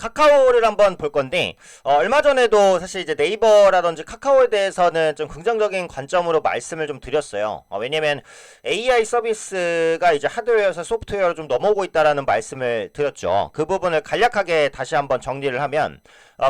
카카오를 한번 볼 건데, 얼마 전에도 사실 이제 네이버라든지 카카오에 대해서는 좀 긍정적인 관점으로 말씀을 좀 드렸어요. 왜냐면 AI 서비스가 이제 하드웨어에서 소프트웨어로 좀 넘어오고 있다라는 말씀을 드렸죠. 그 부분을 간략하게 다시 한번 정리를 하면,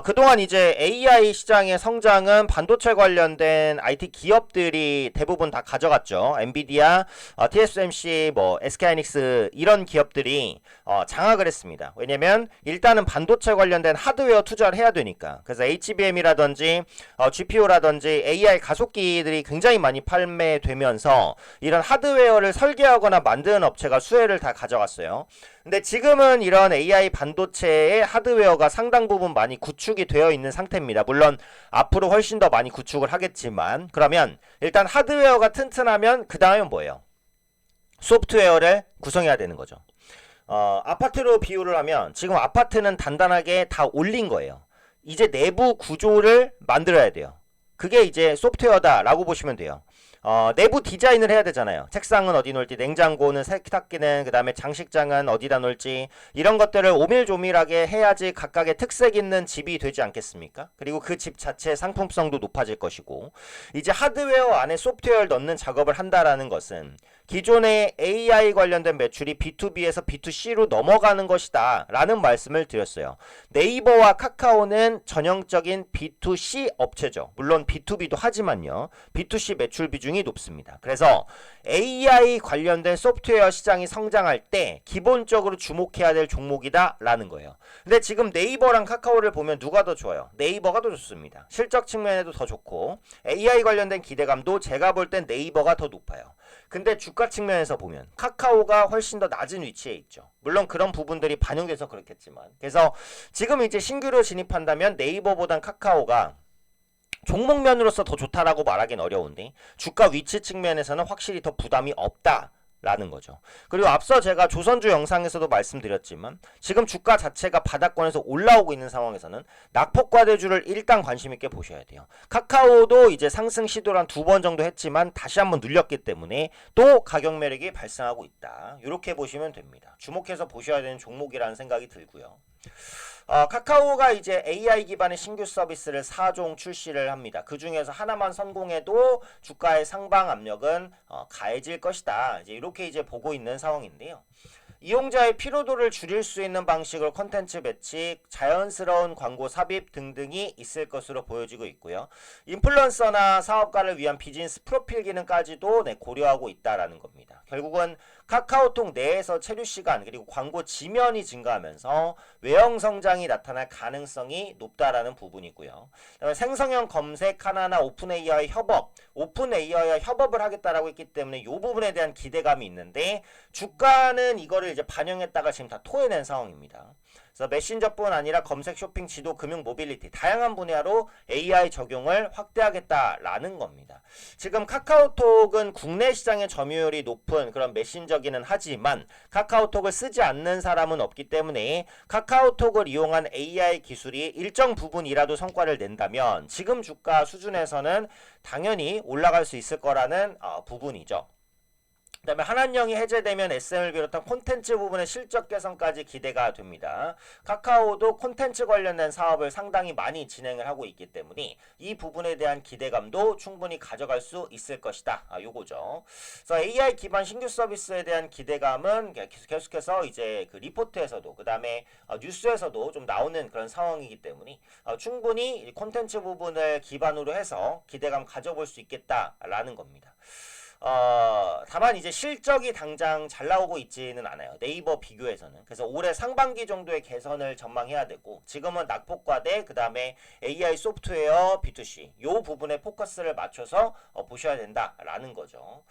그동안 이제 AI 시장의 성장은 반도체 관련된 IT 기업들이 대부분 다 가져갔죠. 엔비디아, TSMC, 뭐 SK하이닉스 이런 기업들이 장악을 했습니다. 왜냐면 일단은 반도체 관련된 하드웨어 투자를 해야 되니까. 그래서 HBM이라든지 GPU라든지 AI 가속기들이 굉장히 많이 판매되면서 이런 하드웨어를 설계하거나 만드는 업체가 수혜를 다 가져갔어요. 근데 지금은 이런 AI 반도체의 하드웨어가 상당 부분 많이 구축이 되어 있는 상태입니다. 물론 앞으로 훨씬 더 많이 구축을 하겠지만, 그러면 일단 하드웨어가 튼튼하면 그 다음엔 뭐예요? 소프트웨어를 구성해야 되는 거죠. 아파트로 비유를 하면 지금 아파트는 단단하게 다 올린 거예요. 이제 내부 구조를 만들어야 돼요. 그게 이제 소프트웨어다라고 보시면 돼요. 내부 디자인을 해야 되잖아요. 책상은 어디 놓을지, 냉장고는 세탁기는, 그 다음에 장식장은 어디다 놓을지, 이런 것들을 오밀조밀하게 해야지 각각의 특색 있는 집이 되지 않겠습니까? 그리고 그 집 자체의 상품성도 높아질 것이고, 이제 하드웨어 안에 소프트웨어를 넣는 작업을 한다라는 것은 기존의 AI 관련된 매출이 B2B에서 B2C로 넘어가는 것이다 라는 말씀을 드렸어요. 네이버와 카카오는 전형적인 B2C 업체죠. 물론 B2B도 하지만요. B2C 매출 비중이 높습니다. 그래서 AI 관련된 소프트웨어 시장이 성장할 때 기본적으로 주목해야 될 종목이다 라는 거예요. 근데 지금 네이버랑 카카오를 보면 누가 더 좋아요? 네이버가 더 좋습니다. 실적 측면에도 더 좋고 AI 관련된 기대감도 제가 볼 땐 네이버가 더 높아요. 근데 주가 측면에서 보면 카카오가 훨씬 더 낮은 위치에 있죠. 물론 그런 부분들이 반영돼서 그렇겠지만, 그래서 지금 이제 신규로 진입한다면 네이버보단 카카오가 종목면으로서 더 좋다라고 말하기는 어려운데 주가 위치 측면에서는 확실히 더 부담이 없다 라는 거죠. 그리고 앞서 제가 조선주 영상에서도 말씀드렸지만 지금 주가 자체가 바닥권에서 올라오고 있는 상황에서는 낙폭과대주를 일단 관심 있게 보셔야 돼요. 카카오도 이제 상승 시도를 한 2번 정도 했지만 다시 한번 눌렸기 때문에 또 가격 매력이 발생하고 있다. 이렇게 보시면 됩니다. 주목해서 보셔야 되는 종목이라는 생각이 들고요. 카카오가 이제 AI 기반의 신규 서비스를 4종 출시를 합니다. 그 중에서 하나만 성공해도 주가의 상방 압력은 가해질 것이다. 이렇게 이제 보고 있는 상황인데요. 이용자의 피로도를 줄일 수 있는 방식으로 콘텐츠 배치, 자연스러운 광고 삽입 등등이 있을 것으로 보여지고 있고요. 인플루언서나 사업가를 위한 비즈니스 프로필 기능까지도 고려하고 있다라는 겁니다. 결국은 카카오톡 내에서 체류 시간 그리고 광고 지면이 증가하면서 외형 성장이 나타날 가능성이 높다라는 부분이고요. 그다음에 생성형 검색 하나나 오픈AI와의 협업, 오픈AI와 협업을 하겠다라고 했기 때문에 이 부분에 대한 기대감이 있는데 주가는 이거를 이제 반영했다가 지금 다 토해낸 상황입니다. 그래서 메신저뿐 아니라 검색, 쇼핑, 지도, 금융, 모빌리티 다양한 분야로 AI 적용을 확대하겠다라는 겁니다. 지금 카카오톡은 국내 시장의 점유율이 높은 그런 메신저기는 하지만 카카오톡을 쓰지 않는 사람은 없기 때문에 카카오톡을 이용한 AI 기술이 일정 부분이라도 성과를 낸다면 지금 주가 수준에서는 당연히 올라갈 수 있을 거라는 부분이죠. 그 다음에 한한령이 해제되면 SM을 비롯한 콘텐츠 부분의 실적 개선까지 기대가 됩니다. 카카오도 콘텐츠 관련된 사업을 상당히 많이 진행을 하고 있기 때문에 이 부분에 대한 기대감도 충분히 가져갈 수 있을 것이다. 요거죠. 그래서 AI 기반 신규 서비스에 대한 기대감은 계속해서 이제 그 리포트에서도 그 다음에 뉴스에서도 좀 나오는 그런 상황이기 때문에 충분히 콘텐츠 부분을 기반으로 해서 기대감 가져볼 수 있겠다라는 겁니다. 다만 이제 실적이 당장 잘 나오고 있지는 않아요. 네이버 비교에서는. 그래서 올해 상반기 정도의 개선을 전망해야 되고 지금은 낙폭과대 그 다음에 AI 소프트웨어 B2C 요 부분에 포커스를 맞춰서 보셔야 된다라는 거죠.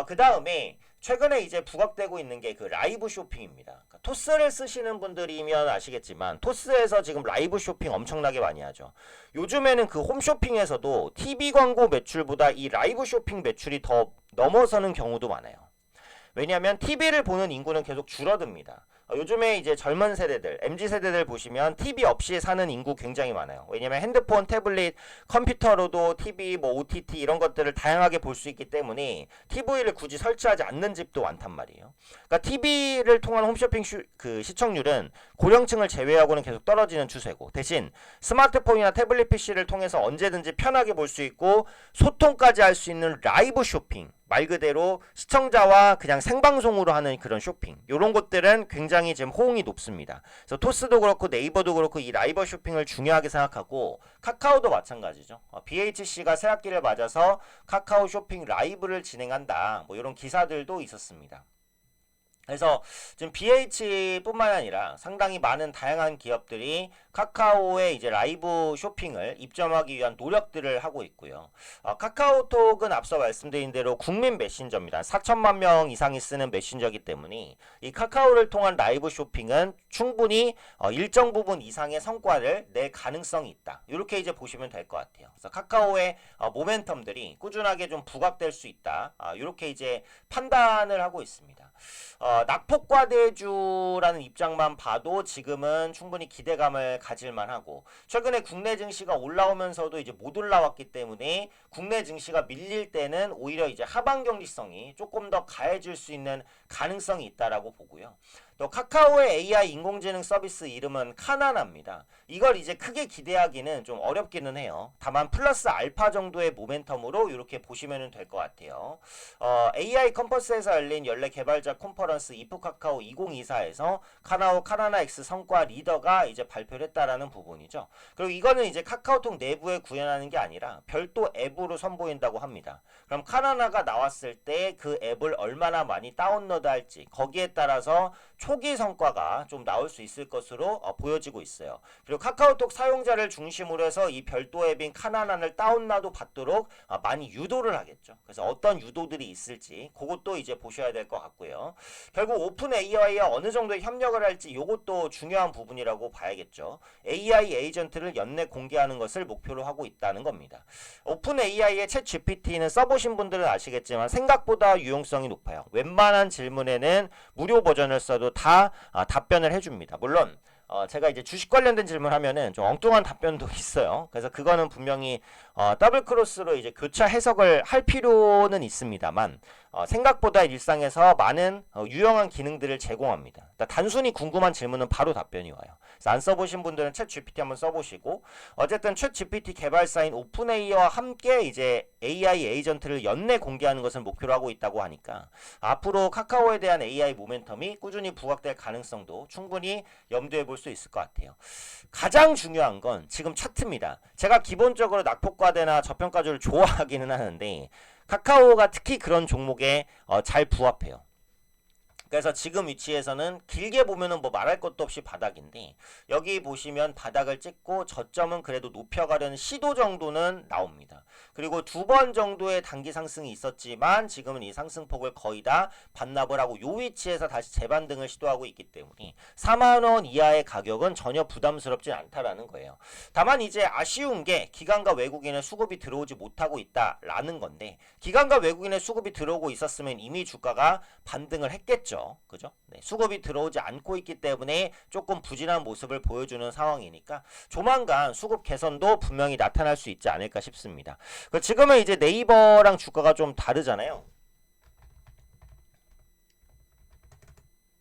그 다음에 최근에 이제 부각되고 있는 게 그 라이브 쇼핑입니다. 그러니까 토스를 쓰시는 분들이면 아시겠지만 토스에서 지금 라이브 쇼핑 엄청나게 많이 하죠. 요즘에는 그 홈쇼핑에서도 TV 광고 매출보다 이 라이브 쇼핑 매출이 더 넘어서는 경우도 많아요. 왜냐하면 TV를 보는 인구는 계속 줄어듭니다. 요즘에 이제 젊은 세대들, MZ 세대들 보시면 TV 없이 사는 인구 굉장히 많아요. 왜냐면 핸드폰, 태블릿, 컴퓨터로도 TV, 뭐 OTT 이런 것들을 다양하게 볼 수 있기 때문에 TV를 굳이 설치하지 않는 집도 많단 말이에요. 그러니까 TV를 통한 홈쇼핑 시청률은 고령층을 제외하고는 계속 떨어지는 추세고, 대신 스마트폰이나 태블릿 PC를 통해서 언제든지 편하게 볼 수 있고 소통까지 할 수 있는 라이브 쇼핑, 말 그대로 시청자와 그냥 생방송으로 하는 그런 쇼핑, 이런 것들은 굉장히 지금 호응이 높습니다. 그래서 토스도 그렇고 네이버도 그렇고 이 라이브 쇼핑을 중요하게 생각하고, 카카오도 마찬가지죠. BHC가 새학기를 맞아서 카카오 쇼핑 라이브를 진행한다, 뭐 이런 기사들도 있었습니다. 그래서 지금 BH뿐만 아니라 상당히 많은 다양한 기업들이 카카오의 이제 라이브 쇼핑을 입점하기 위한 노력들을 하고 있고요. 카카오톡은 앞서 말씀드린 대로 국민 메신저입니다. 4천만 명 이상이 쓰는 메신저이기 때문에 이 카카오를 통한 라이브 쇼핑은 충분히 일정 부분 이상의 성과를 낼 가능성이 있다. 이렇게 이제 보시면 될 것 같아요. 그래서 카카오의 모멘텀들이 꾸준하게 좀 부각될 수 있다. 이렇게 이제 판단을 하고 있습니다. 낙폭과대주라는 입장만 봐도 지금은 충분히 기대감을 가질만 하고, 최근에 국내 증시가 올라오면서도 이제 못 올라왔기 때문에 국내 증시가 밀릴 때는 오히려 이제 하방 경직성이 조금 더 가해질 수 있는 가능성이 있다라고 보고요. 또 카카오의 AI 인공지능 서비스 이름은 카나나입니다. 이걸 이제 크게 기대하기는 좀 어렵기는 해요. 다만 플러스 알파 정도의 모멘텀으로 이렇게 보시면 될 것 같아요. AI 컴퍼스에서 열린 연례 개발자 컨퍼런스 이프 카카오 2024에서 카나나 X 성과 리더가 이제 발표를 했다라는 부분이죠. 그리고 이거는 이제 카카오톡 내부에 구현하는 게 아니라 별도 앱으로 선보인다고 합니다. 그럼 카나나가 나왔을 때 그 앱을 얼마나 많이 다운로드할지, 거기에 따라서 초기 성과가 좀 나올 수 있을 것으로 보여지고 있어요. 그리고 카카오톡 사용자를 중심으로 해서 이 별도 앱인 카나나를 다운로드 받도록 많이 유도를 하겠죠. 그래서 어떤 유도들이 있을지 그것도 이제 보셔야 될 것 같고요. 결국 오픈 AI와 어느 정도의 협력을 할지 이것도 중요한 부분이라고 봐야겠죠. AI 에이전트를 연내 공개하는 것을 목표로 하고 있다는 겁니다. 오픈 AI의 챗 GPT는 써보신 분들은 아시겠지만 생각보다 유용성이 높아요. 웬만한 질문에는 무료 버전을 써도 다 답변을 해줍니다. 물론 제가 이제 주식 관련된 질문하면은 좀 엉뚱한 답변도 있어요. 그래서 그거는 분명히 더블 크로스로 이제 교차 해석을 할 필요는 있습니다만, 생각보다 일상에서 많은 유용한 기능들을 제공합니다. 그러니까 단순히 궁금한 질문은 바로 답변이 와요. 그래서 안 써보신 분들은 챗 GPT 한번 써보시고, 어쨌든 챗 GPT 개발사인 오픈AI와 함께 이제 AI 에이전트를 연내 공개하는 것을 목표로 하고 있다고 하니까 앞으로 카카오에 대한 AI 모멘텀이 꾸준히 부각될 가능성도 충분히 염두에 볼 수 있을 것 같아요. 가장 중요한 건 지금 차트입니다. 제가 기본적으로 낙폭과대나 저평가주를 좋아하기는 하는데 카카오가 특히 그런 종목에 잘 부합해요. 그래서 지금 위치에서는 길게 보면은 뭐 말할 것도 없이 바닥인데, 여기 보시면 바닥을 찍고 저점은 그래도 높여가려는 시도 정도는 나옵니다. 그리고 두 번 정도의 단기 상승이 있었지만 지금은 이 상승폭을 거의 다 반납을 하고 요 위치에서 다시 재반등을 시도하고 있기 때문에 4만원 이하의 가격은 전혀 부담스럽지 않다라는 거예요. 다만 이제 아쉬운 게 기관과 외국인의 수급이 들어오지 못하고 있다라는 건데, 기관과 외국인의 수급이 들어오고 있었으면 이미 주가가 반등을 했겠죠. 그죠? 네, 수급이 들어오지 않고 있기 때문에 조금 부진한 모습을 보여주는 상황이니까 조만간 수급 개선도 분명히 나타날 수 있지 않을까 싶습니다. 지금은 이제 네이버랑 주가가 좀 다르잖아요.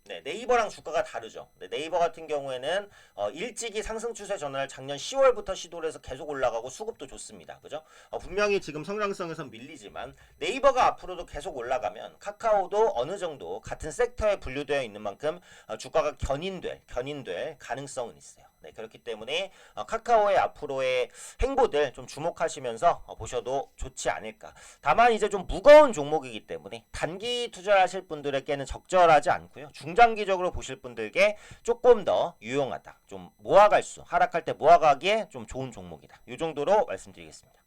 네, 네이버랑 주가가 다르죠. 네, 네이버 같은 경우에는 일찍이 상승 추세 전환을 작년 10월부터 시도를 해서 계속 올라가고 수급도 좋습니다. 그죠? 분명히 지금 성장성에서 밀리지만 네이버가 앞으로도 계속 올라가면 카카오도 어느 정도 같은 섹터에 분류되어 있는 만큼 주가가 견인될 가능성은 있어요. 네, 그렇기 때문에 카카오의 앞으로의 행보들 좀 주목하시면서 보셔도 좋지 않을까. 다만 이제 좀 무거운 종목이기 때문에 단기 투자하실 분들에게는 적절하지 않고요. 중장기적으로 보실 분들께 조금 더 유용하다. 좀 모아갈 수, 하락할 때 모아가기에 좀 좋은 종목이다. 이 정도로 말씀드리겠습니다.